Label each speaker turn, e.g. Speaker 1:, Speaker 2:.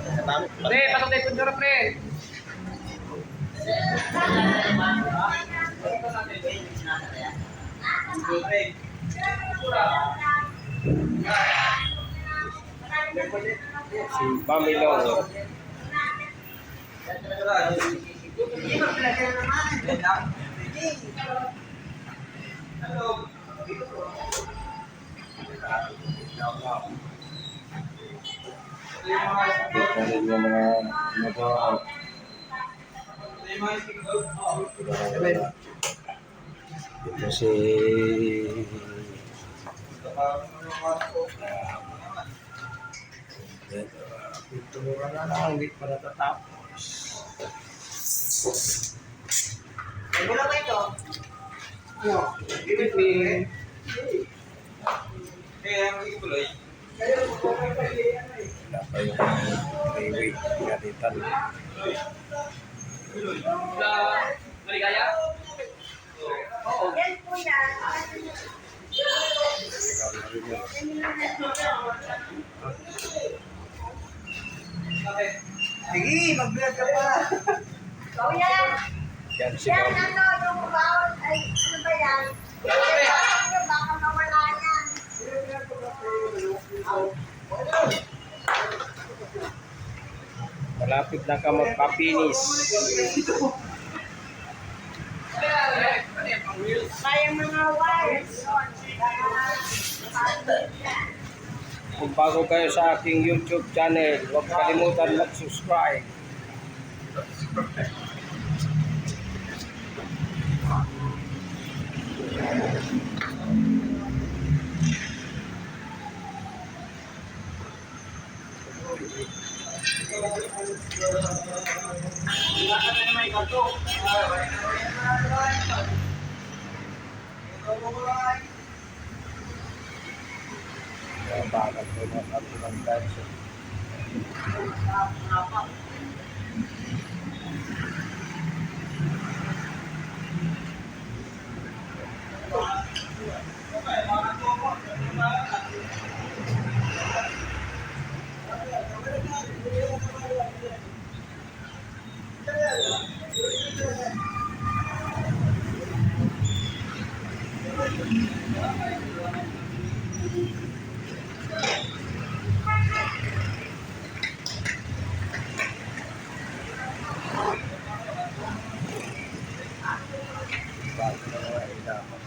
Speaker 1: Pre, pasok tayo punta pre.
Speaker 2: Si Bamilong. Kita rin yung mga nagawa. Ito si pintura na lang, hindi pa natatapos.
Speaker 3: Wala ba ito?
Speaker 1: Give it me.
Speaker 2: Wala pa yung highway, pinatitan.
Speaker 1: Maligaya? Oo.
Speaker 3: Yan po yan.
Speaker 1: Sige, mag-vlog ka pa.
Speaker 3: So yan.
Speaker 2: Yan si
Speaker 3: Yan
Speaker 2: Bamilong.
Speaker 3: ano, yung bawal, ay ano ba yan? Yung baka mawala yan.
Speaker 2: Malapit na ka magpapinis.
Speaker 3: Kaya mga wires.
Speaker 2: Kung bago kayo sa aking YouTube channel, huwag kalimutan mag-subscribe. Bakal ko na kami ng tanso. Bago na mga ilaw.